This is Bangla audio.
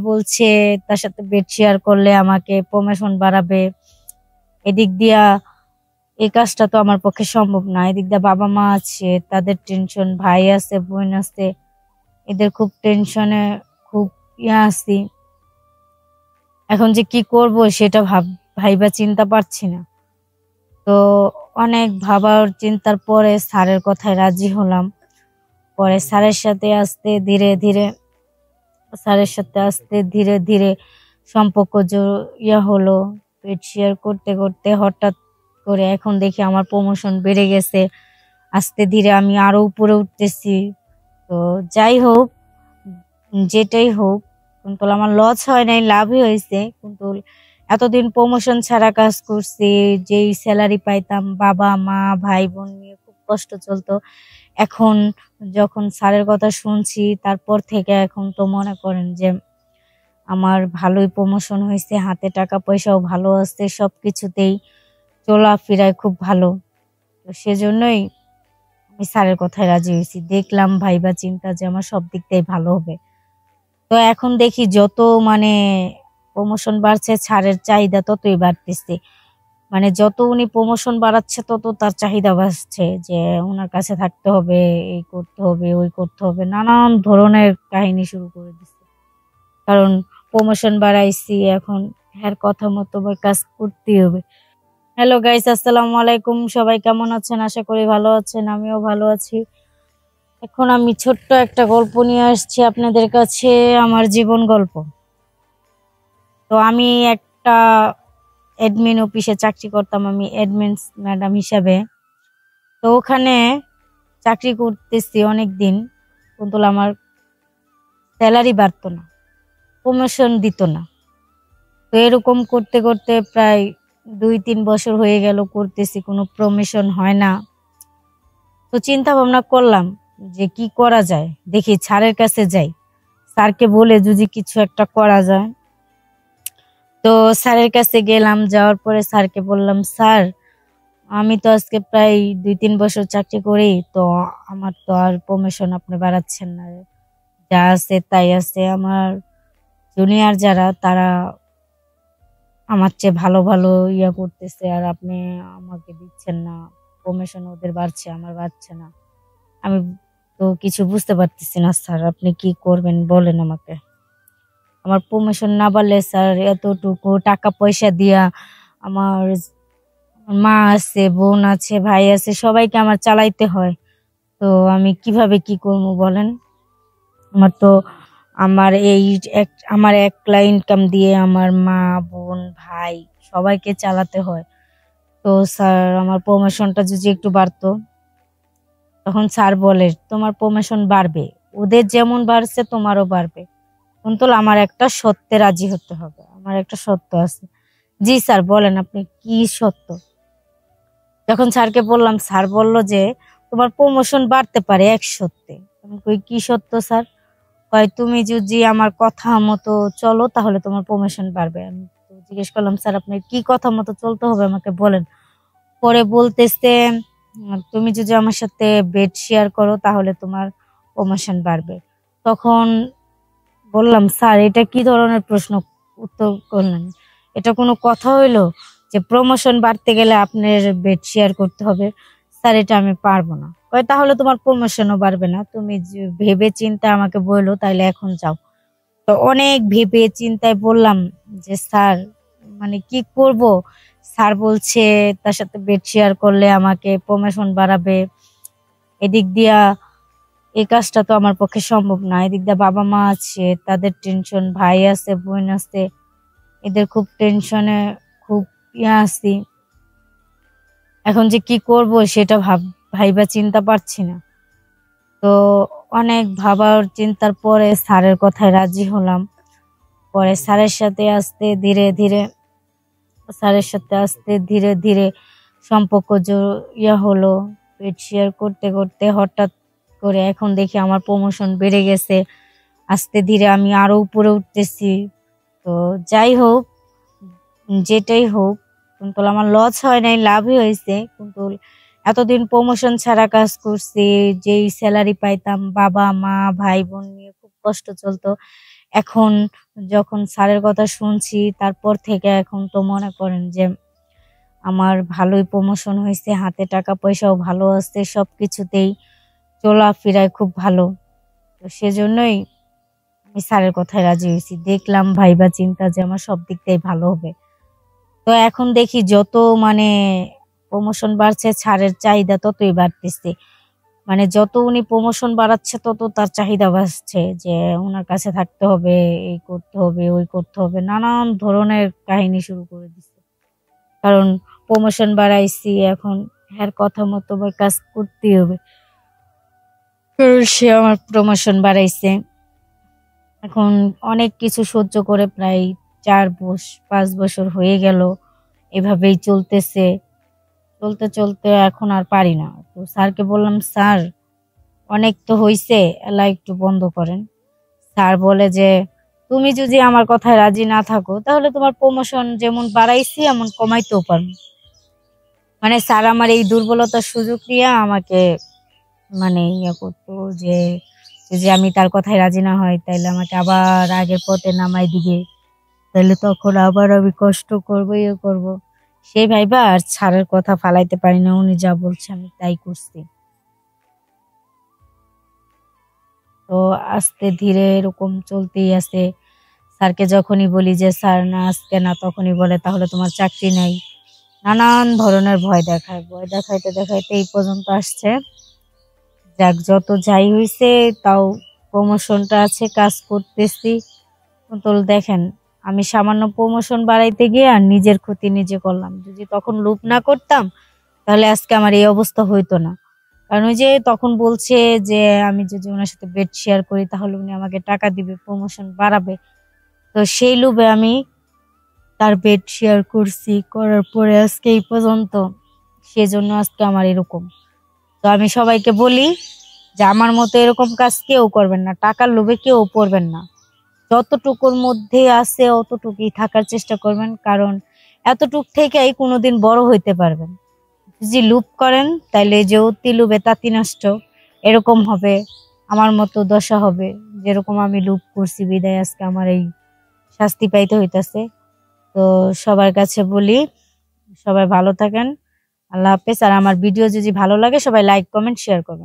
বলছে তার সাথে বেড শেয়ার করলে আমাকে প্রমোশন বাড়াবে। এদিক দিয়া এই কাজটা তো আমার পক্ষে সম্ভব না। এদিক দিয়ে বাবা মা আছে, তাদের টেনশন, ভাই আছে, বোন আছে, এদের খুব টেনশনে খুব আছি। এখন যে কি করব সেটা ভাইবা চিন্তা পারছি না। তো অনেক ভাবার চিন্তার পরে স্যারের কথায় রাজি হলাম। পরে স্যারের সাথে আস্তে ধীরে ধীরে সম্পর্ক হলো। পেট শেয়ার করতে করতে হঠাৎ করে এখন দেখি আমার প্রমোশন বেড়ে গেছে। আস্তে ধীরে আমি আরো উপরে উঠতেছি। তো যাই হোক, যেটাই হোক, কিন্তু আমার লস হয় নাই, লাভই হয়েছে। কিন্তু এতদিন প্রমোশন ছাড়া কাজ করছি, যেই স্যালারি পাইতাম বাবা মা ভাই বোন নিয়ে খুব কষ্ট চলতো। এখন যখন স্যারের কথা শুনছি তারপর থেকে এখন তো মনে করেন যে আমার ভালোই প্রমোশন হয়েছে, হাতে টাকা পয়সাও ভালো আছে, সবকিছুতেই চলাফেরায় খুব ভালো। তো সেজন্যই আমি স্যারের কথায় রাজি হয়েছি। দেখলাম ভাইবা চিন্তা যে আমার সব দিক দিয়ে ভালো হবে। তো এখন দেখি যত প্রমোশন বাড়ছে, ছাড়ের চাহিদা ততই বাড়তেছে। যত উনি প্রমোশন বাড়াচ্ছে তত তার চাহিদা বাড়ছে, যে ওনার কাছে থাকতে হবে, এই করতে হবে, ওই করতে হবে, নানান ধরনের কাহিনী শুরু করে দিচ্ছে। কারণ প্রমোশন বাড়াইছি, এখন এর কথা মতো কাজ করতেই হবে। হ্যালো গাইস, আসসালামু আলাইকুম। সবাই কেমন আছেন? আশা করি ভালো আছেন, আমিও ভালো আছি। এখন আমি ছোট্ট একটা গল্প নিয়ে আসছি আপনাদের কাছে, আমার জীবন গল্প। তো আমি একটা অ্যাডমিন অফিসে চাকরি করতাম, আমি অ্যাডমিন ম্যাডাম হিসাবে। তো ওখানে চাকরি করতেছি অনেক দিন, কিন্তু আমার স্যালারি বাড়তো না, প্রমোশন দিত না। তো এরকম করতে করতে প্রায় 2-3 বছর হয়ে গেল করতেছি, কোনো প্রমোশন হয় না। তো চিন্তা ভাবনা করলাম যে কি করা যায়, দেখি স্যারের কাছে যাই, স্যারকে বলে যদি কিছু একটা করা যায়। তো স্যারের কাছে গেলাম, যাওয়ার পরে স্যারকে বললাম, স্যার আমি তো আজকে প্রায় 2-3 বছর চাকরি করি, তো আমার তো আর প্রমোশন আপনি বাড়াচ্ছেন না, যা আছে তাই আছে। আমার জুনিয়র যারা তারা আমার চেয়ে ভালো ভালো করতেছে, আর আপনি আমাকে দিচ্ছেন না, প্রমোশন ওদের বাড়ছে, আমার বাড়ছে না। আমি তো কিছু বুঝতে পারতেছি না স্যার, আপনি কি করবেন বলেন আমাকে। আমার প্রমোশন না বাড়লে স্যার এতটুকু টাকা পয়সা দিয়া আমার মা আছে, বোন আছে, ভাই আছে, সবাইকে আমার চালাইতে হয়। তো আমি কিভাবে কি করবো বলেন। আমার তো আমার একলা ইনকাম দিয়ে আমার মা বোন ভাই সবাইকে চালাতে হয়। তো স্যার আমার প্রমোশনটা যদি একটু বাড়তো। তখন স্যার বলে, তোমার প্রমোশন বাড়বে, ওদের যেমন বাড়ছে তোমারও বাড়বে, কিন্তু আমার একটা সত্যে রাজি হতে হবে, আমার একটা সত্য আছে। জি স্যার বলেন, আপনি কি সত্য? যখন স্যারকে বললাম, স্যার বলল যে তোমার প্রমোশন বাড়তে পারে এক সত্যে। আমি কই, কি সত্য স্যার? কয়, তুমি যদি আমার কথা মতো চলো তাহলে তোমার প্রমোশন বাড়বে। আমি তো জিজ্ঞেস করলাম, স্যার আপনার কি কথা মতো চলতে হবে আমাকে বলেন। পরে বলতেছে, তুমি যদি আমার সাথে বেড শেয়ার করো তাহলে তোমার প্রমোশন বাড়বে। তখন বললাম, স্যার এটা কি ধরনের প্রশ্ন উত্তর করলেন? এটা কোনো কথা হইলো যে প্রমোশন বাড়তে গেলে আপনার বেড শেয়ার করতে হবে? স্যার এটা আমি পারবো না। কয়, তাহলে তোমার প্রমোশনও বাড়বে না, তুমি ভেবে চিন্তা আমাকে বললো, তাইলে এখন যাও। তো অনেক ভেবে চিন্তায় বললাম যে স্যার কি করব। স্যার বলছে তার সাথে বেড শেয়ার করলে আমাকে প্রমোশন বাড়াবে। এদিক দিয়া এই কাজটা তো আমার পক্ষে সম্ভব না। এদিক দিয়ে বাবা মা আছে, তাদের টেনশন, ভাই আছে, বোন আছে, এদের খুব টেনশনে খুব আছি। এখন যে কি করব সেটা ভাইবা চিন্তা পারছি না। তো অনেক ভাবার চিন্তার পরে স্যারের কথায় রাজি হলাম। পরে স্যারের সাথে আস্তে ধীরে সম্পর্ক হলো। পেট শেয়ার করতে করতে হঠাৎ করে এখন দেখি আমার প্রমোশন বেড়ে গেছে। আস্তে ধীরে আমি আরো উপরে উঠতেছি। তো যাই হোক, যেটাই হোক, কিন্তু আমার লস হয় নাই, লাভই হয়েছে। কিন্তু এতদিন প্রমোশন ছাড়া কাজ করছি, যেই স্যালারি পাইতাম বাবা মা ভাই বোন নিয়ে খুব কষ্ট চলতো। এখন যখন স্যারের কথা শুনছি তারপর থেকে এখন তো মনে করেন যে আমার ভালোই প্রমোশন হয়েছে, হাতে টাকা পয়সাও ভালো আছে, সবকিছুতেই চলাফেরায় খুব ভালো। তো সেজন্যই আমি স্যারের কথায় রাজি হয়েছি। দেখলাম ভাইবা চিন্তা যে আমার সব দিক দিয়ে ভালো হবে। তো এখন দেখি যত মানে প্রমোশন বাড়ছে স্যারের চাহিদা ততই বাড়তেছে। মানে যত উনি প্রমোশন বাড়াচ্ছে তত তার চাহিদা বাড়ছে যে উনার কাছে থাকতে হবে, এই করতে হবে, ওই করতে হবে, নানান ধরনের কাহিনী শুরু করে দিচ্ছে। কারণ প্রমোশন বাড়াইছি, এখন হ্যার কথা মতো আবার কাজ করতেই হবে, কারণ সে আমার প্রমোশন বাড়াইছে। এখন অনেক কিছু সহ্য করে প্রায় 5 বছর হয়ে গেল, এভাবেই চলতেছে। চলতে চলতে এখন আর পারি না। তো স্যারকে বললাম, স্যার অনেক তো হইছে, এলা একটু বন্ধ করেন। স্যার বলে যে তুমি যদি আমার কথায় রাজি না থাকো তাহলে তোমার প্রমোশন যেমন বাড়াইছি এমন কমাইতেও পারবো। মানে স্যার আমার এই দুর্বলতার সুযোগ নিয়ে আমাকে মানে ইয়ে করতো যে যদি আমি তার কথায় রাজি না হয় তাইলে আমাকে আবার আগের পথে নামাই দিবে, তাহলে তখন আবার আমি কষ্ট করবো, ইয়ে করবো। সেই ভাইবা আর স্যারের কথা ফালাইতে পারি না, উনি যা বলছে আমি তাই করছি। তো আস্তে ধীরে এরকম চলতেই আছে। স্যারকে যখনই বলি যে স্যার না আজকে না, তখনই বলে তাহলে তোমার চাকরি নাই। নানান ধরনের ভয় দেখায়, ভয় দেখাইতে দেখাইতে এই পর্যন্ত আসছে। যাক, যত যাই হইছে তাও প্রমোশনটা আছে, কাজ করতেছি। তো দেখেন, আমি সামান্য প্রমোশন বাড়াইতে গিয়ে আর নিজের ক্ষতি নিজে করলাম। যদি তখন লোভ না করতাম তাহলে আজকে আমার এই অবস্থা হইতো না। কারণ ওই যে তখন বলছে যে আমি যদি ওনার সাথে বেড শেয়ার করি তাহলে উনি আমাকে টাকা দিবে, প্রমোশন বাড়াবে। তো সেই লোভে আমি তার বেড শেয়ার করছি, করার পরে আজকে এই পর্যন্ত। সেজন্য আজকে আমার এরকম। তো আমি সবাইকে বলি যে আমার মতো এরকম কাজ কেউ করবেন না, টাকার লোভে কেউ পড়বেন না। যতটুকুর মধ্যে আছে অতটুকুই থাকার চেষ্টা করবেন, কারণ এতটুক থেকেই কোনোদিন বড় হইতে পারবেন। যদি লোভ করেন তাইলে যে অতি লোভে তাতি নষ্ট, এরকম হবে, আমার মতো দশা হবে। যেরকম আমি লোভ করছি বিদায় আজকে আমার এই শাস্তি পাইতে হইতাছে। তো সবার কাছে বলি, সবাই ভালো থাকেন, আল্লাহ হাফেজ। আর আমার ভিডিও যদি ভালো লাগে সবাই লাইক কমেন্ট শেয়ার করবেন।